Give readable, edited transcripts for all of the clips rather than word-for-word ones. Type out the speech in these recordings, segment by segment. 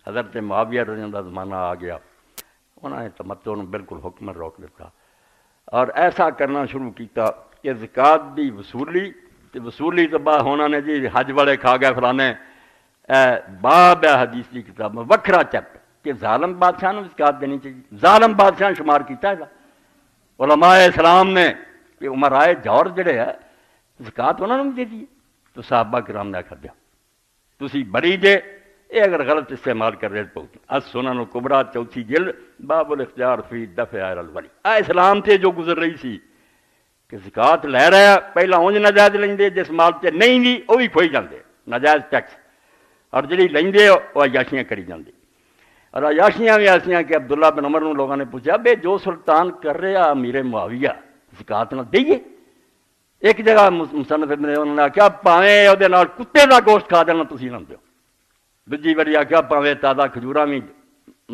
حضرت معاویہ رضی اللہ عنہ کا زمانہ آ گیا، انہوں نے تمتع نوں بالکل حکم روک دیتا اور ایسا کرنا شروع کیتا کہ زکات دی وصولی تے وصولی تو بعد ہونا نے جی حج والے کھا گئے فلانے باب ہے حدیث کی کتاب میں وکھرا چیپٹر کہ ظالم بادشاہ نے زکات دینی چاہیے، ظالم بادشاہ نے شمار کیتا ہے علماء اسلام نے کہ عمرائے جور جڑے ہے زکات انہوں نے دے دی، تو صحابہ کرام نے آکھا دیا تسی بری جے یہ اگر غلط استعمال کر رہے تو السنن الکبریٰ 4 جلد باب الاختیار فی دفع الولی اسلام سے جو گزر رہی سی کہ زکات لے رہا پہلا اونج ناجائز لیندے جس مال تے نہیں دی وہ بھی کھوئی جاندے ناجائز ٹیکس اور جڑی لیندے وہ عیاشیاں کری جاندے اور عیاشیاں بھی ایسیاں کہ عبداللہ بن عمر نوں لوگوں نے پوچھا بے جو سلطان کر رہا امیر معاویہ زکات نہ دئیے ایک جگہ مصنف ابن انہوں نے آخیا پاویں وہ کتے کا گوشت کھا دینا تسی نہ دیو دوجی باری آخیا پاویں تازہ کھجوراں بھی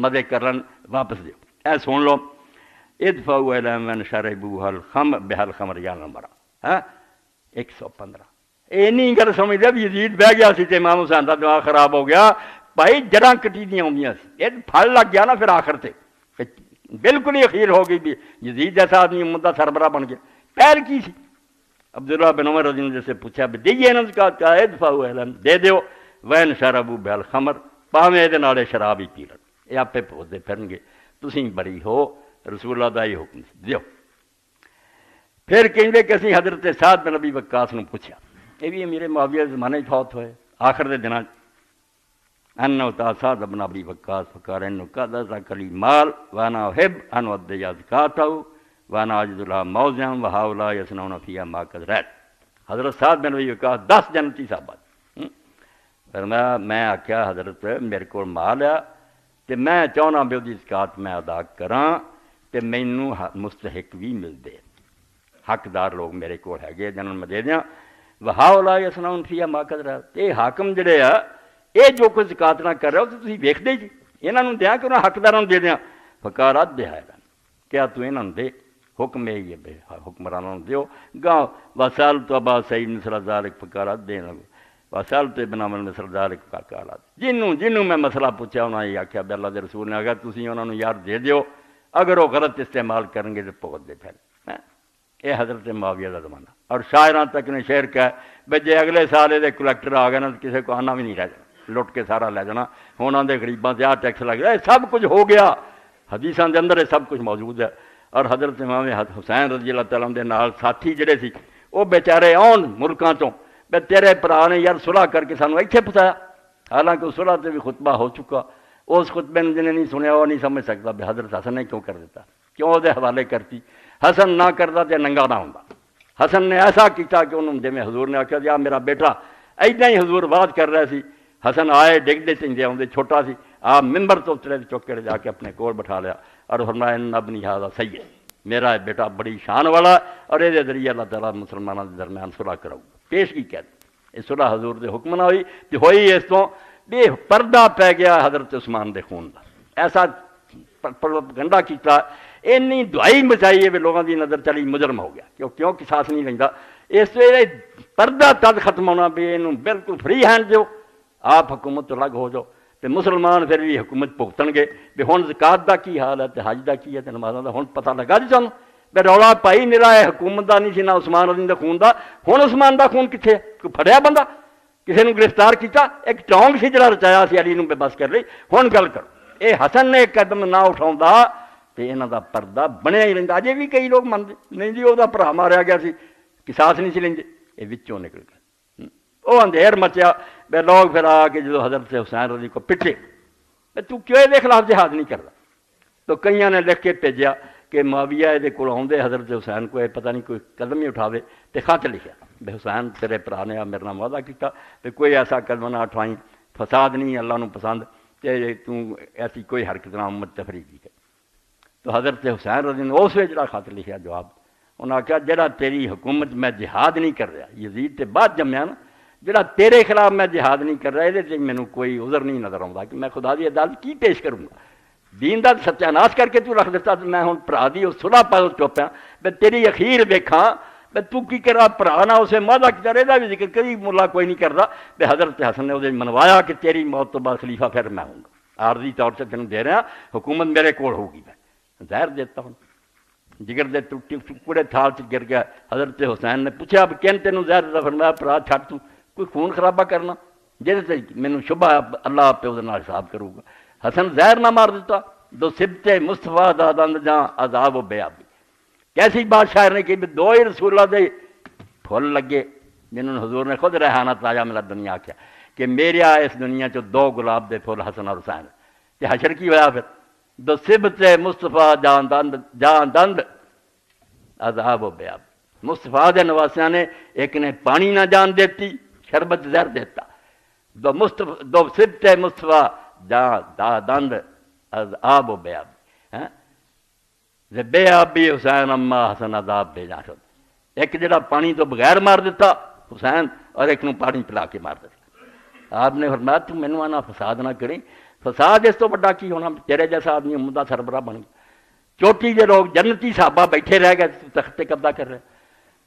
مزے کرن واپس دیو اے سن لو ادفعوا الیہم من شربوا الخمر بالخمر یا نمبر 115 یہ نہیں گل سمجھتے بھی یزید بہ گیا سی تے امام حسین کا دماغ خراب ہو گیا بھائی جڑاں کٹی دیاں ہوندیاں سی یہ پھل لگ گیا نا پھر آخر تے بالکل ہی اخیر ہو گئی بھی یزید جیسا آدمی امت کا سربراہ بن گیا پہل کی سی عبداللہ بن عمر رضی اللہ عنہ سے پوچھا بھی دئیے نا زکات کا ادفعوا الیہم دے دیو وین شربوا بالخمر پاویں یہ نالے شراب ہی پی لن یہ آپے پوچھتے پھرن گے تسی بری ہو رسول اللہ دا یہ حکم دیو پھر کہیں کہ اسی حضرت سعد بن ابی وقاص نے پوچھا یہ بھی میرے معاویہ زمانے فوت ہوئے آخر دے دنوں انہو تا سعد بن ابی وقاص فقال انہو قد ذاک لی مال وانا احب ان ادی زکاتہ وانا اجد لها موضعا وهؤلاء يصنعون فيها ما قد رأيت حضرت سعد بن ابی وقاص 10 جنتی صحابہ فرمایا میں آخیا حضرت میرے کو مال ہے تے میں چاہنا بھی وہ زکات میں ادا کراں تے مینوں مستحق بھی ملدے حقدار لوگ میرے کو ہے جنہوں میں دے دیاں وہاؤلاء یصنعون فیہا ما قد رأیت یہ حاکم جڑے آ یہ جو کوئی زکات نہ کر رہے ہو تو تسی ویکھدے جی انہاں نوں دیاں کہ انہاں حقداراں نوں دے دیاں فقال ادھ ہے کیا تو انہاں نوں دے حکم یہ بے حکمرانوں نوں دیو گاں وسالت ابا سعید مثل ذلک فقال ادھ وسالت ابن عمر مثل ذلک فقال جنوں میں مسئلہ پوچھا انہاں یہ آکھیا بے اللہ دے رسول نے اگر تسی انہاں نوں یار دے دیو اگر وہ غلط استعمال کریں گے تو بھگت دے پھر یہ حضرت معاویہ کا زمانہ اور شاعراں تک نے شعر کہا بھائی جے اگلے سال یہ کلیکٹر آ گئے نا تو کسی کو آنا بھی نہیں رہ جانا لٹ کے سارا لے جانا ہونا دے غریباں سے ٹیکس لگ رہا ہے سب کچھ ہو گیا حدیثاں دے اندر یہ سب کچھ موجود ہے اور حضرت امام حسین رضی اللہ تعالیٰ دے نال ساتھی جڑے سی وہ بیچارے آن ملکاں چوں بے تیرے بھرا نے یار صلح کر کے سانوں ایتھے پہنچایا حالانکہ اس صلح تے بھی خطبہ ہو چکا اس خطبے نے جنہیں نہیں سنیا وہ نہیں سمجھ سکتا بھی حضرت حسن نے کیوں کر دیتا کیوں وہ حوالے کرتی حسن نہ کرتا تو ننگا نہ ہوتا حسن نے ایسا کیتا کہ انہوں جی حضور نے آخیا جی میرا بیٹا ایڈا ہی حضور بات کر رہے سی حسن آئے ڈگتے چنگے آتے چھوٹا سی آپ ممبر تو اترے چک کے جا کے اپنے کول بٹھا لیا اور فرمایا ان ابنی ھذا سید میرا بیٹا بڑی شان والا اور یہ ذریعہ اللہ تعالیٰ مسلمانوں کے درمیان صلح کراؤ پیش کی کہتے یہ صلح حضور دے حکم نہ ہوئی تو ہوئی اس تو بے پردہ پی گیا حضرت عثمان دے خون کا ایسا گنڈا کیتا اینی دعائی مچائی ہے بھی لوگوں کی نظر چلی مجرم ہو گیا کیوں قصاص نہیں لیندا اس ویلے پردہ تد ختم ہونا بھی یہ بالکل فری ہینڈ دیو آپ حکومت تو الگ ہو جاؤ تو مسلمان پھر بھی حکومت بھگتن گے بھی ہن زکات دا کی حال ہے تے حج دا کی ہے تے نمازاں دا ہن پتہ لگا جی سانوں بھی رولا پائی نرا ہے حکومت دا نہیں سی نہ عثمان غنی دا خون دا ہن عثمان دا خون کتھے کوئی پھڑیا بندہ کسی نے گرفتار کیتا ایک ٹونگ سی جڑا رچایا سی علی نوں بے بس کر لئی ہن گل کرو اے حسن نے ایک قدم نہ اٹھاوندا تے انہاں دا پردہ بنیا ہی رہندا اجے بھی کئی لوگ منتے نہیں جی وہ بھرا ماریا گیا سی قصاص نہیں سی لیندے یہ وچوں نکل گیا وہ اندھیر مچیا بے لوگ پھر آ کے جدو حضرت حسین رضی کو پٹے تو کیوں یہ خلاف جہاد نہیں کرتا تو کئیاں نے لکھ کے بھیجیا کہ معاویہ یہ کول آوندے حضرت حسین کو پتہ نہیں کوئی قدم ہی اٹھاوے تے خط لکھیا بے حسین تیرے بھرا نے میرے نال وعدہ کیتا کہ کوئی ایسا قدم نہ اٹھائیں فساد نہیں اللہ نوں پسند تے تو ایسی کوئی حرکت نہ امت تفریق کی تو حضرت حسین رضی نے اس ویلے جڑا خط لکھیا جواب انہاں کہا جڑا تیری حکومت میں جہاد نہیں کر رہا یزید تے بعد جمیا نا جڑا تیرے خلاف میں جہاد نہیں کر رہا یہ مینوں کوئی عذر نہیں نظر آتا کہ میں خدا دی عدالت کی پیش کروں گا دین دا ستیہ ناش کر کے تو رکھ دیتا تو میں ہن بھرا دی صلح پا چپ ہاں میں تیری اخیر ویکھاں میں تو کی کرا بھرا نہ اسے مادہ کی رہدا بھی ذکر کری ملا کوئی نہیں کردا بے حضرت حسن نے اسے منوایا کہ تیری موت تو بعد خلیفہ پھر میں ہوں گا عارضی طور سے تینوں دے رہا، حکومت میرے کول ہوگی، میں زہر دیتا ہوں۔ جگر دے ٹکڑے تھال سے گر گیا۔ حضرت حسین نے پوچھا اب کن تینوں زہر دیتا؟ فرمایا پرا چھٹ تو کوئی خون خرابہ کرنا جہد سے مینوں شبہ اللہ آپ پہ وہ حساب کروں گا۔ حسن زہر نہ مار دیتا، دو سبت مصطفیٰ دا دند جاں عذاب و بے آبی۔ کیسی بات شاعر نے کی بھی دو ہی رسول اللہ دے پھول لگے، جنہوں حضور نے خود ریحانہ تاجہ ملا دنیا کیا کہ میرے آئے اس دنیا چو دو گلاب دے پھول حسن اور حسین، کہ حشر کی ہوا پھر دو سبت مصطفیٰ جان دند عذاب و بے آبی۔ مصطفیٰ دے نواسیاں نے ایک نے پانی نہ جان دیتی، شربت زہر دیتا۔ دو سبت مصطفیٰ جان دند عذاب و بے آبی، بے آبی حسین اما حسن عذاب بے جان شد۔ ایک جڑا پانی تو بغیر مار دیتا حسین، اور ایک نو پانی پلا کے مار دیتا۔ آپ نے فرمایا تو مینوں آنا فساد نہ کریں، فساد اس تو بڑا کی ہونا، تیرے جیسا آدمی عمدہ سربراہ بن گیا، چوٹی کے لوگ جنتی صحابہ بیٹھے رہ گئے، تخت قبضہ کر رہے۔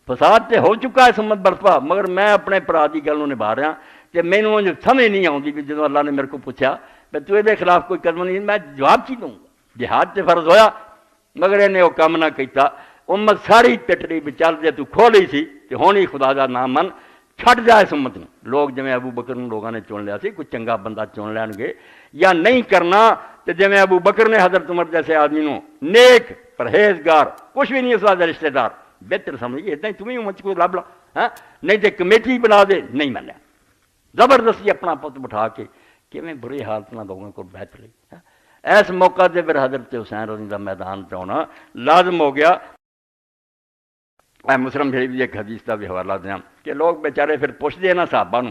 فساد تے ہو چکا ہے سمت برپا، مگر میں اپنے پرا دی گل نبھا رہا کہ مینوں سمجھ نہیں آتی بھی جدوں اللہ نے میرے کو پوچھا میں تو یہ خلاف کوئی قدم نہیں، میں جواب کی دوں گا؟ جہاد تے فرض ہویا مگر انہیں وہ کام نہ کیتا، امت ساری پٹری بھی چل جے تو کھولی سی کہ ہونی خدا دا نام من چھٹ جائے اس امت نے۔ لوگ جویں ابو بکر لوگوں نے چن لیا سی، کوئی چنگا بندہ چن لین گے یا نہیں کرنا، تو جویں ابو بکر نے حضرت عمر جیسے آدمی نو نیک پرہیزگار کچھ بھی نہیں اس واسطے رشتہ دار بہتر سمجھیے، اتنا ہی تمہیں امت کو لب لا، نہیں تو کمیٹی بنا دے، نہیں منیا، زبردستی اپنا پت بٹھا کے کیویں بری حالت نہ لوگوں کو بیٹھ لی۔ ایس موقع سے پھر حضرت حسین رضی اللہ میدان پہ آنا لازم ہو گیا۔ میں مسلم شریف کی ایک حدیث کا بھی حوالہ دیا کہ لوگ بیچارے پھر پوچھتے ہیں نا صحابہ نو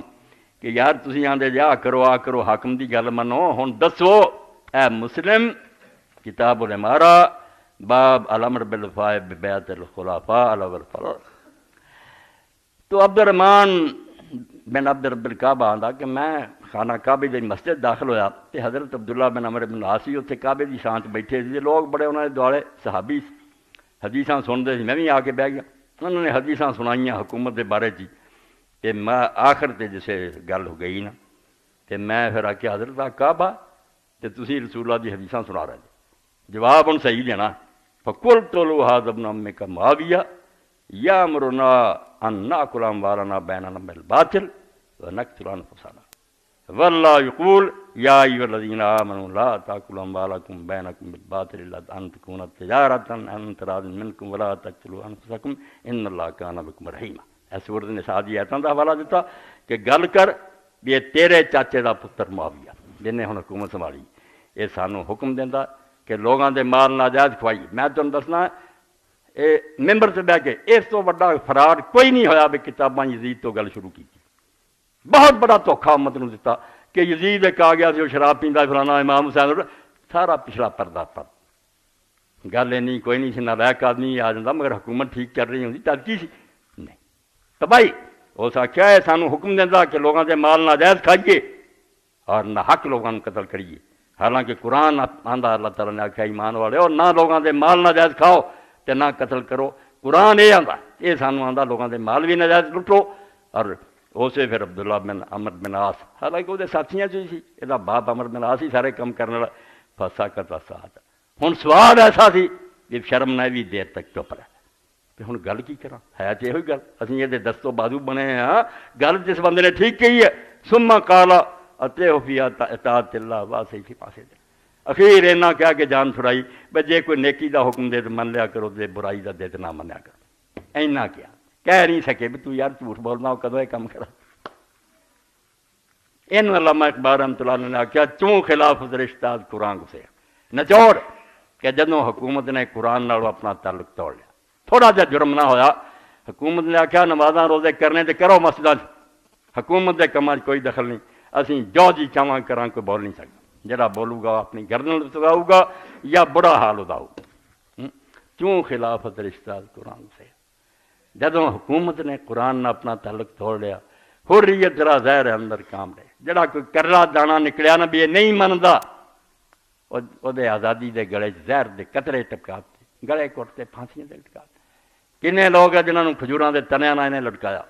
کہ یار تسی آندے جا کرو آ کرو حاکم دی گل منو، ہن دسو اے مسلم کتاب الامارہ باب الامر بالوفاء ببیعت الخلفاء الاول۔ تو عبد الرحمن بن عبد رب الکعبہ آندا کہ میں خانہ کعبے دی مسجد داخل ہویا تے حضرت عبداللہ بن عمر بن العاص اتنے کعبے دی شان بیٹھے سی، لوگ بڑے انہوں نے دوالے صحابی حدیثاں سنتے سی، میں بھی آ کے بہ گیا، انہوں نے حدیثاں سنائیاں حکومت دے بارے چی کہ میں آخر تے جسے گل ہو گئی نا تے میں پھر آ کے حضرت کعبہ تے تسی رسول اللہ دی حدیثاں سنا رہے جی، جواب ان صحیح دینا فقلت له هذا ابن عمك معاویہ یامرنا ان ناکل اموالنا بیننا بالباطل ونقتل انفسنا واللہ یقول یا ایھا الذین آمنوا لا تاکلوا اموالکم بینکم بالباطل الا ان تکون تجارۃ عن تراض منکم ولا تقتلوا انفسکم ان اللہ کان بکم رحیما۔ اس سورۃ النساء دی آیتاں دا حوالہ دیتا کہ گل کر بھی یہ تیرے چاچے دا پتر معاویہ جن نے ہن حکومت سنبھالی، یہ سانوں حکم دیندا کہ لوگوں دے مال ناجائز کھوائی۔ میں تمہیں دسنا ممبر سے بہ کے اس تو بڑا فراڈ کوئی نہیں ہویا بھی کتاباں یزید تو گل شروع کی، بہت بڑا دھوکھا امت نو دیتا کہ یزید ایک آ گیا سی وہ شراب پیندا فلانا امام حسین سارا پچھلا پردہ پر گل نہیں کوئی نہیں سی، نالائق آدمی آ جاتا مگر حکومت ٹھیک چل رہی ہوتی تد کی سی نہیں تباہی۔ اس آخیا ہے سانو حکم دینا کہ لوگوں دے مال ناجائز کھائیے اور نہ حق لوگوں کو قتل کریے، حالانکہ قرآن آندا اللہ تعالیٰ نے آخیا ایمان والے اور نہ لوگوں دے مال ناجائز کھاؤ تے نہ قتل کرو، قرآن یہ آندا یہ سانو آندا لوگوں دے مال بھی ناجائز لٹو۔ اور اسے پھر عبداللہ بن عمر بن عاص حالانکہ وہ ساتھیاں چ سی، یہ باپ عمر بن عاص ہی سارے کام کرنے والا فسا کرتا ساتھ۔ ہوں سوال ایسا سی کہ شرم نہ بھی دیر تک چپ رہا کہ ہوں گل کی کرا ہے تو یہ گل اِسی یہ دستو بازو بنے ہاں، گل جس بندے نے ٹھیک کہی ہے سما کالا اتے فی اطاعت اللہ واسے ہی پاسے دے اخیر اینا کہا کہ جان چھڑائی بھائی جے کوئی نیکی دا حکم دے تو من لیا کرو، دے برائی دا دے تو نہ منیا کرو، اینا کیا کہہ نہیں سکے بھی تو یار جھوٹ بولنا کدو یہ کام کرا۔ ان علامہ اقبال رحمۃ اللہ نے آخیا چوں خلاف رشتہ قرآن گسے نچوڑ کہ جدوں حکومت نے قرآن نال اپنا تعلق توڑ لیا، تھوڑا جا جرم نہ ہویا، حکومت نے آخیا نمازاں روزے کرنے تے کرو مسجداں، حکومت دے کماں کوئی دخل نہیں، اسی جو جی چاہواں کراں کوئی بول نہیں سکتا، جڑا بولو گا اپنی گردن لٹکاؤ گا یا برا حال اداؤ گا۔ کیوں خلافت رشتہ قرآن سے جدوں حکومت نے قرآن نے اپنا تعلق توڑ لیا، حریت ذرا زہر اندر کام رہے، جڑا کوئی کرلا دانا نکلیا نا بھی یہ نہیں مندا وہ دے آزادی دے گلے زہر دے قطرے ٹپکاتے، گلے کٹتے پھانسیاں دے لٹکاتے۔ کنے لوگ ہیں جنہوں نے کھجوراں دے تنیاں انہیں لٹکایا،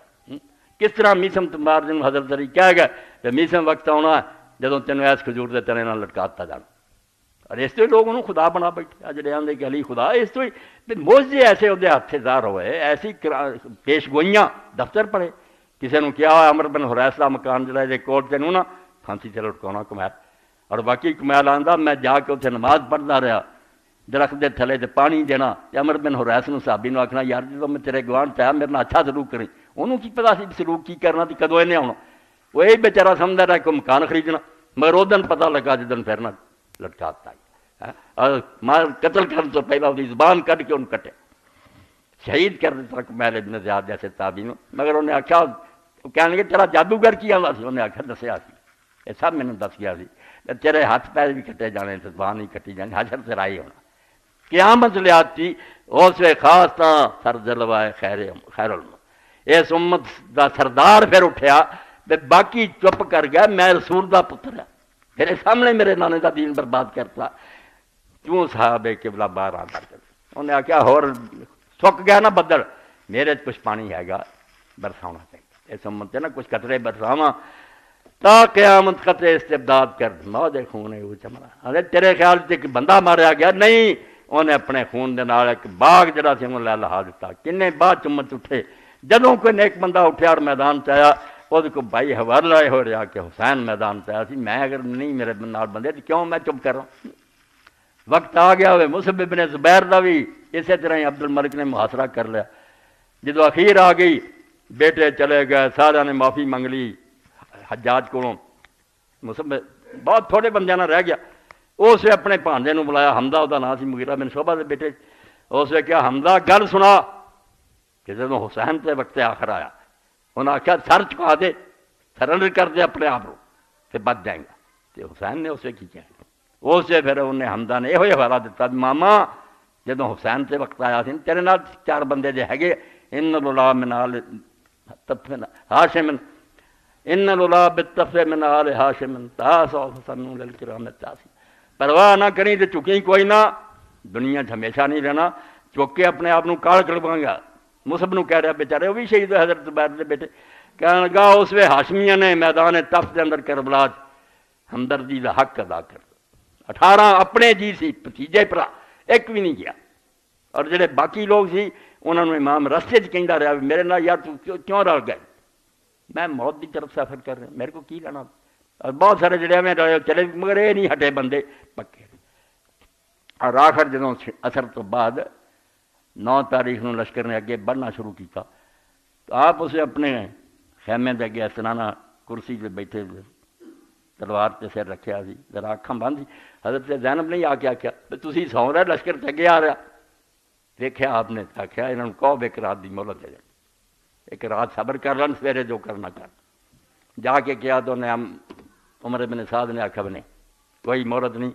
کس طرح میسم تمبار جنہوں حضرت علی کہہ گئے کہ میسم وقت آنا جدوں تینوں ایس کھجور دے تنے نال لٹکاتا جانا، اور اس تو ہی لوگ انہوں خدا بنا بیٹھے جڑے آندے کہ علی خدا، اس تو ہی موجزے ایسے وہ ہاتھ ظاہر ہوئے، ایسی پیش گوئیاں دفتر پڑے، کسی نے کیا عمر بن حریث کا مکان جڑا ہے کوٹ تینوں نا پھانسی سے لٹکاؤنا کمیل، اور باقی کمیل آندا میں جا کے اتنے نماز پڑھتا رہا درخت دے تھلے تے پانی دینا، عمر بن حریث نے صحابی نے آخنا یار جب میں تیرے گوان چاہیا میرے نال اچھا سلوک کریں، انہوں کی پتا سی سلوک کی کرنا تے کدوں انہیں آنا، وہ یہی بیچارہ سمجھدا رہا کہ مکان خریدنا، مگر اس دن پتہ لگا جدن پھرنا لٹکاتا اور مار قتل کرنے تو پہلا وہ زبان کٹ کے انہوں کٹے، شہید کر دیتا کمیل ابن زیاد جیسے تابعی نے، مگر انہیں آخیا کہنے لگے تیرا جادوگر کی آندا سی، انہیں آخیا دسیا سی، یہ سب میں نے دس گیا سی، تیرے ہاتھ پیر بھی کٹے جانے تے زبان نہیں کٹی جانی، حشر سے رائی ہونا قیامت لیات تھی اس وے خاص تا سر جلوائے خیر علم، اس امت دا سردار پھر اٹھیا تے باقی چپ کر گیا، میں رسول دا پتر ہے، میرے سامنے میرے نانے دا دین برباد کرتا، کیوں صحابہ قبلہ باہر آتا کر، انہیں آخیا ہور سک گیا نا بدل، میرے کچھ پانی ہے گا برسانا چاہیے، اس امت سے نا کچھ قطرے برساواں تا قیامت قطرے استبداد کر موج خون ہے وہ چمڑا، ارے تیرے خیال سے ایک بندہ ماریا گیا نہیں، انہیں اپنے خون دے نال ایک باغ جڑا سی انہوں لے لہا دیتا، کنے بعد چمت اٹھے، جدوں کوئی نیک بندہ اٹھیا اور میدان چاہیا وہ کو بھائی حوالہ لائے ہو رہا کہ حسین میدان چاہیا سی، میں اگر نہیں میرے نال بندے تو کیوں میں چپ کر رہا ہوں، وقت آ گیا ہوئے مصعب بن زبیر دا بھی اسی طرح ہی عبد الملک نے محاصرہ کر لیا، جدو اخیر آ گئی بیٹے چلے گئے سارا نے معافی منگ لی حجاج کو، مصعب بہت تھوڑے بندیاں نہ رہ گیا، اس نے اپنے بھانجے نو بلایا، حمزہ وہ نام سی مغیرہ بن شعبہ دے بیٹے، اس نے کیا حمزہ گل سنا کہ جب حسین سے وقت آخر آیا انہیں آخیا سر چکا دے، سرنڈر کر دے اپنے آپ کو پھر بچ جائیں گا، تو حسین نے اسے کی کیا، اسے پھر انہیں حمزہ نے یہ حوالہ دیتا ماما جدو حسین سے وقت آیا سی تیرے نال چار بندے جے ہے ان لولا من آل ہاشم ان لولا بالتف من آل ہاشم تاسع حسن للکرام تاسی، پرواہ نہ کریں تو چکی کوئی نہ، دنیا ہمیشہ نہیں رہنا، چک کے اپنے آپ کاڑ کڑواں گا، مصعب نو کہہ رہا بیچارے وہ بھی شہید ہوئے حضرت زبیر دے بیٹے، کہنے لگا اس وے ہاشمیہ نے میدان تف دے اندر کربلا ہمدردی دا حق ادا کر، 18 اپنے جی سی بھتیجے پرا ایک بھی نہیں گیا، اور جڑے باقی لوگ سی انہوں نے امام رستے کہندا رہا میرے نال یار تو کیوں رل گئے، میں موت کی طرف سفر کر رہا میرے کو کی لینا، اور بہت سارے جڑے میں چلے مگر یہ نہیں ہٹے بندے پکے، اور آخر جدوں اثر تو بعد 9 تاریخ نو لشکر نے اگے بڑھنا شروع کیتا تو آپ اسے اپنے خیمے دے اگے سنانا کرسی پہ بیٹھے تلوار تے سر رکھیا سی، ذرا اکھاں بند سی، حضرت زینب نہیں آ کے آخیا تسی سو رہے لشکر تے اگے آ رہا، دیکھا آپ نے آخیا انہوں نے کہو ایک رات دی مہلت دے دیں، ایک رات صبر کر لن سویرے جو کرنا کر، جا کے کیا تو انہیں عمر بن سعد نے آخیا نہیں کوئی مہلت نہیں،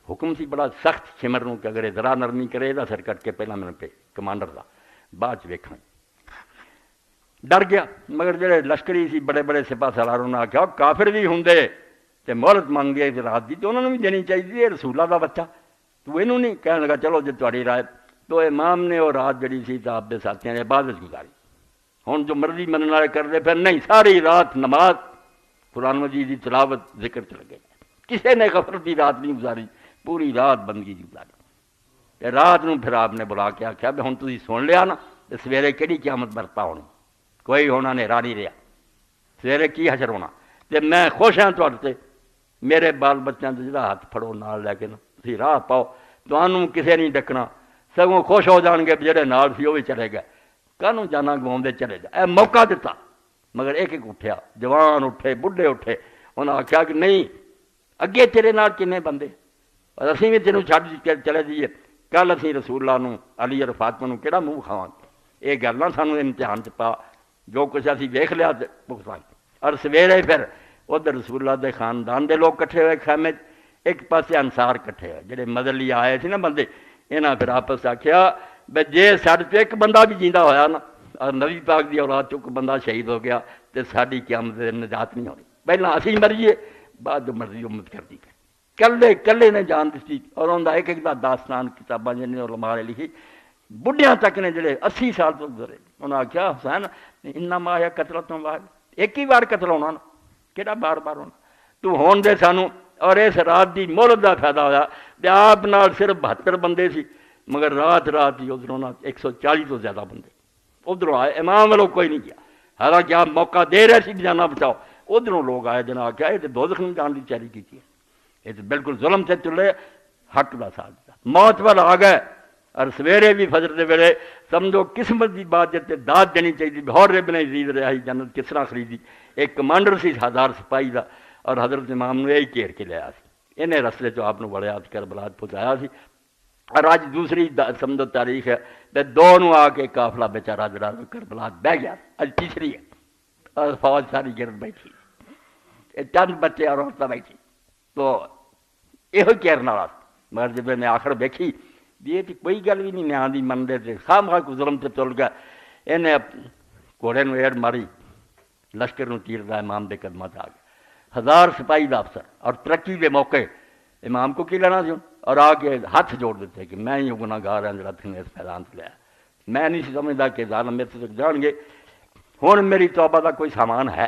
حکم سی بڑا سخت شمر نو کہ اگر ذرا نرمی کرے دا سر کٹ کے پہلا میرے پہ کمانڈر دا بعد ویکھنا، ڈر گیا، مگر جڑے لشکری سی بڑے بڑے سپاہ سالاروں نے آخیا کافر بھی ہوں تے مہلت منگے رات دی تو انہوں نے بھی دینی چاہیے، رسولہ دا بچہ تو انہوں نہیں، کہنے لگا چلو جی تہاڈی رائے، تو امام نے وہ رات جڑی سی تو آپ دے ساتھیاں نے عبادت گزاری، ہوں جو مرضی منن والے کرتے پھر نہیں، ساری رات نماز قرآن مجید کی تلاوت ذکر چل گئے، کسی نے غفلت کی رات نہیں گزاری، پوری رات بندگی گزاری، رات نو پھر آپ نے بلا کے آخیا بھی ہوں تھی سن لیا نا تو سویرے کہڑی قیامت برپا ہونی، کوئی ہونا نیرا نہیں رہا، سویرے کی حشر ہونا، تے میں خوش ہاں تھوڑے میرے بال بچوں سے جہاں ہاتھ پھڑو نال لے کے نا تھی راہ پاؤ، تمہوں کسے نہیں ڈکنا، سگوں خوش ہو جان گے جہے نال سی وہ بھی چلے گئے، کہنوں جانا گواؤں چلے جا، اے موقع دیتا، مگر ایک ایک اٹھیا، جوان اٹھے بڈھے اٹھے، انہوں نے آخیا کہ نہیں اگے تیرے نال کنے بندے، اور اسی بھی تینوں چھڈ کے چلے جائیے، کل اسی رسول اللہ نو علی اور فاطمہ نو کہڑا منہ کھاواں، یہ گل نہ سانو امتحان چ پا، جو کچھ اسی ویکھ لیا بھگتاں، اور سویرے پھر ادھر رسول اللہ دے خاندان دے لوگ کٹھے ہوئے خیمے، ایک پاسے انصار کٹھے ہوئے جڑے مدد لیے آئے تھے نا بندے، انہاں پھر آپس آخیا بے جے ساڈے تو ایک بندہ بھی جیندا ہویا نا اور نبی پاک دی اولاد چوں کوئی بندہ شہید ہو گیا تو ساری قیامت دے نجات نہیں ہونی، پہلا اسی مریے بعد جو مرضی امت کر دی گئی، کلے کلے نے جان دیتی، اور انہوں ایک ایک دا داستان کتاباں جنہیں علماء نے لکھی، بڑھیاں تک نے جڑے 80 سال تو گزرے، انہوں نے آخیا حسین انما یا قتلۃ واحد، ایک ہی بار قتل ہونا نا، کہڑا بار بار ہونا، تو ہون دے سانو، اور اس رات دی مہلت دا فائدہ ہویا تے آپ نال صرف 72 بندے سی، مگر رات ہی ادھروں 140 تو زیادہ بندے ادھروں آئے، امام والوں کوئی نہیں گیا، حالانکہ آپ موقع دے رہے سی جانا بچاؤ، ادھروں لوگ آئے جناب کیا یہ تو دوزخ میں جان دی تیاری کی ہے، یہ تو بالکل ظلم سے چلے، حق دا ساتھ دیا، موت وال آ گئے، اور سویرے بھی فجر دے ویلے سمجھو قسمت دی بات جتے داد دینی چاہیے، بہور ابن یزید رہائی جنت کس طرح خریدی، ایک کمانڈر سی 1000 سپاہی دا، اور حضرت امام نے یہی گھیر کے لیا سی، انہیں رستے چو آپ نے بڑے آج کربلا پہنچایا سی، اور آج دوسری سمجھو تاریخ ہے تے دونوں آ کے قافلہ بیچارہ جڑا کربلا بہ گیا، آج تیسری ہے، اور فوج ساری گرد بیٹھی، چند بچے اور عورتیں بیٹھی، تو یہ کہنے والا، مگر جب میں آخر دیکھی یہ تو کوئی گل بھی نہیں نیاں دی من دے خام خواہ کو ظلم سے چل گیا، انہیں گھوڑے نو ایڑ ماری، لشکر نو تیر دا امام دے قدمات آ گیا، 1000 سپاہی دا افسر، اور ترقی دے موقع امام کو کی لینا سی، اور آ کے ہاتھ جوڑ دیتے کہ میں ہی گناہ گار ہوں جڑا تھی نے اس میدان سے لیا، میں نہیں سمجھتا کہ ظالم میرے سے جان گے، ہن میری توبہ دا کوئی سامان ہے؟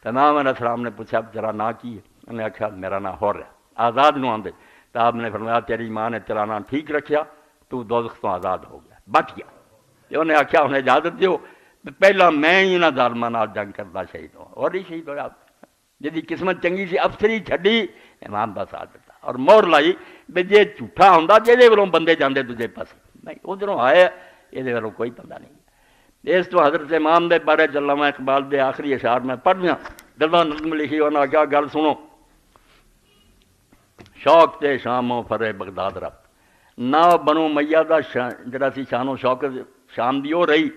امام علیہ السلام نے پوچھا تیرا نا کی ہے؟ انہوں نے آخیا میرا نا ہور ہے، آزاد نو آندے، تو آپ نے فرمایا تیری ماں نے تیرا نا ٹھیک رکھیا، تو دوزخ تو آزاد ہو گیا، بچ گیا، تو انہیں آخیا انہیں اجازت دیو پہلا میں ہی انہاں ظالماں نال جنگ کردا شہید ہوں، اور ہی شہید ہویا، جدی قسمت چنگی سی افسری چھڈی امام دا ساتھ دیتا، اور مور لائی بھی جے جھوٹا ہوندا جہدے ولوں بندے جاندے دوجے پاسے، نہیں ادھروں آئے یہ ولوں کوئی بندہ نہیں۔ اس تو حضرت امام دے بارے علامہ اقبال دے آخری اشعار میں پڑھنا دلوں نظم لکھی، انہاں کیا گل سنو، شوق تے شاموں فرے بغداد رب، نہ بنو میہ دا جڑا سی شان و شوکت شام دی ہو رہی،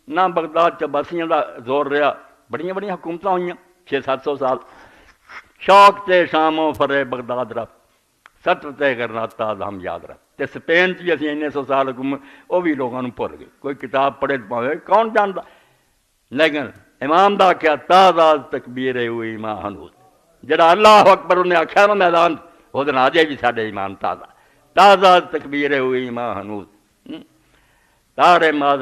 نہ بغداد چباسیاں دا زور رہا، بڑیاں بڑیاں حکومتاں ہوئیاں 600-700 سال، شوق تے شاموں فرے بغداد رب، ستر تے غرناطہ ہم یاد رکھ، تے سپین چ اسی انے 100 سال حکومت وہ بھی لوگوں نے بھول گئے، کوئی کتاب پڑھے پاوے کون جانتا، لیکن امام دا کیا تازہ تکبیر ہوئی ماں ہنوز، جڑا اللہ اکبر انہیں آخیا نا میدان وہ دن آجے بھی ساڈے ایمان تازہ، تازہ تکبیر ہوئی ماں ہنوز، تارے ماز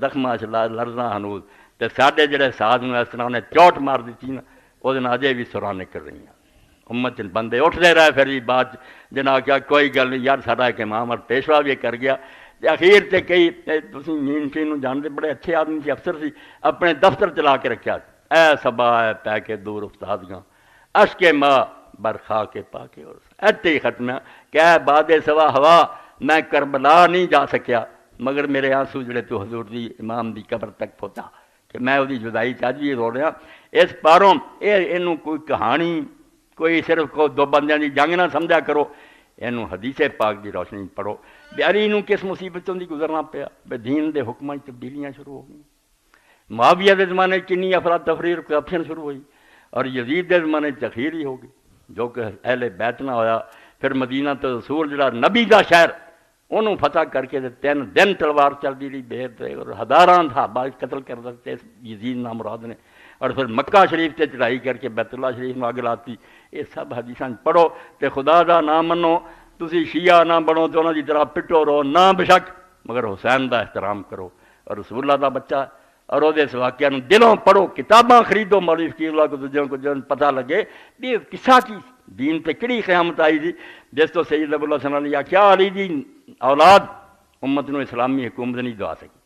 زخماں لرزاں ہنوز، تے ساڈے جڑے ساز میں اس طرح انہیں چوٹ مار دیتی نا وہ دن آجے بھی سراں نکل رہی ہیں، امت بندے اٹھتے رہے، پھر بات جنا کیا کوئی گل نہیں یار ساڈا ایک امام اور پیشوا بھی کر گیا، اخیر تے کئی تسی مین شین جانتے بڑے اچھے آدمی سی، افسر سی، اپنے دفتر چلا کے رکھیا، اے صبا اے پہ کے دور استادیاں اشک ماں برخا کے پا کے، اور ایتے ہی ختم کہ اے باد سوا ہوا میں کربلا نہیں جا سکیا، مگر میرے آنسو جڑے تو حضور دی امام دی قبر تک پہنچا کہ میں وہ جدائی چاہ بھی رو رہا، اس پاروں یہ کوئی کہانی کوئی صرف کو دو بندیاں دی جنگ نہ سمجھا کرو، اینو حدیث پاک دی روشنی پڑھو، بیاری انہوں کس مصیبتوں دی گزرنا پیا، بے دین دے حکماں تبدیلیاں شروع ہو گئی، معاویہ دے زمانے کنی افراتفری کرپشن شروع ہوئی، اور یزید دے زمانے تخیر ہی ہو گئی، جو کہ اہل بیت نہ ہویا، پھر مدینہ تو رسول جڑا نبی دا شہر انہوں فتح کر کے 3 دن تلوار چلتی رہی بیر تے، اور ہزاراں صحابہ قتل کر دیتے یزید نام مراد نے، اور پھر مکہ شریف تے چڑھائی کر کے بیت اللہ شریف میں آگ لاتی، یہ سب حدیثاں پڑھو تے خدا دا نام منو، تسی شیعہ نہ بنو تو انہاں دی طرح پٹو رہو نہ بشک، مگر حسین دا احترام کرو، اور رسول اللہ دا بچہ، اور وہ اس واقعہ دلوں پڑھو، کتاباں خریدو مولوی فقیر اللہ کو دوجوں کو جن پتہ لگے بھی قصہ کی دین تے کڑی قیامت آئی دی، جس تو سید ابو الحسن علی کیا علی دی اولاد امت نو اسلامی حکومت نہیں دوا سکی،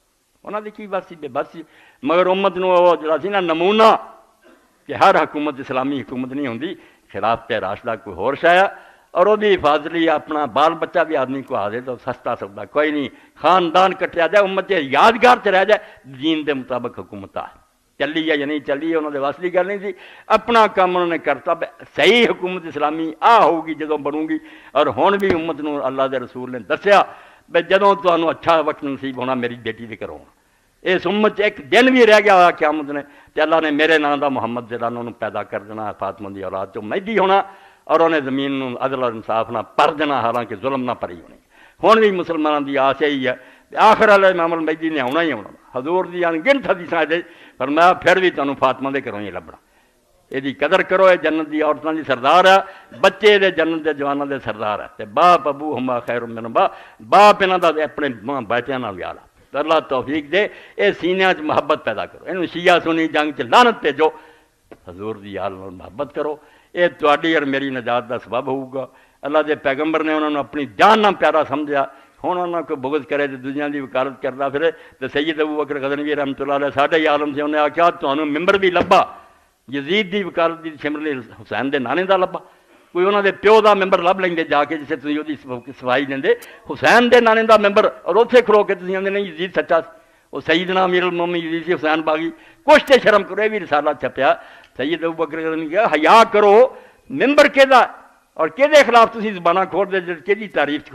انہاں دی کی بات سی بے بس سی، مگر امت نو وہ جڑا سی نا نمونہ کہ ہر حکومت اسلامی حکومت نہیں ہوندی، خلافت راشدہ کوئی ہور شایا، اور وہ بھی حفاظت لیے اپنا بال بچہ بھی آدمی کو آ دے تو سستا سکتا کوئی نہیں، خاندان کٹیا جائے امت یادگار سے رہ جائے، دین دے مطابق حکومت آئے، چلی ہے یا نہیں چلی ہے انہوں نے واسطی گل نہیں تھی، اپنا کام انہوں نے کرتا، صحیح حکومت اسلامی ہوگی جدوں بنوں گی، اور ہون بھی امت نو اللہ دے رسول نے دسیا بے جدوں تانوں اچھا وقت نصیب ہونا میری بیٹی دے کرو، اس امت ایک دن بھی رہ گیا ہوا قیامت نے تے اللہ نے میرے نام دا محمد جڑا انہوں پیدا کر دینا، فاطمہ دی اولاد چوں مہدی ہونا، اور انہیں زمین نو عدل اور انصاف نہ پر دینا، حالانکہ ظلم نہ پری ہونی، ہون بھی مسلمانوں دی آس یہی ہے، آخر والے امام المہدی نے آنا ہی آنا، حضور دی انگنت حدیثاں دے فرمایا پھر بھی تانوں فاطمہ دے گھروں ہی لبنا، یہ جنت کرو، یہ جنت دی عورتاں دی سردار ہے، بچے دے جنت دے جواناں دے سردار ہے، تے باپ ابو ہما خیر من باپ انہاں دا اپنے ماں بیٹیاں نال پیار ہے، اللہ توفیق دے اے سینیاں چ محبت پیدا کرو، انہوں شیعہ سنی جنگ چ لعنت بھیجو، حضور دی یاد نال محبت کرو، یہ تہاڈی اور میری نجات دا سبب ہوگا۔ اللہ دے پیغمبر نے انہوں نے اپنی جان نال پیارا سمجھا، ہن انہاں کوئی بغض کرے تو دنیا دی وکالت کردا پھرے۔ تو سید ابو بکر غزنوی رحمۃ اللہ علیہ ساڈے ہی عالم سے انہیں آکھیا تانوں ممبر بھی لبا یزید دی وکالت دی سمرلی حسین دے نانے دا لبا، کوئی انہوں دے پیو دا ممبر لب لیں جا کے جسے تسی اودی صفائی دیں، حسین دے نانے دا ممبر اور اتنے کھلو کے تسی آندے نہیں یزید سچا سی، وہ سیدنا امیر المومنین یزید سی حسین باغی، کچھ تے شرم کرو، یہ بھی رسالہ چھپیا۔ سید ابو بکر نے کہا حیا کرو، ممبر کہدا اور کہدے خلاف تسی زباناں کھول دے، کہدی تعریف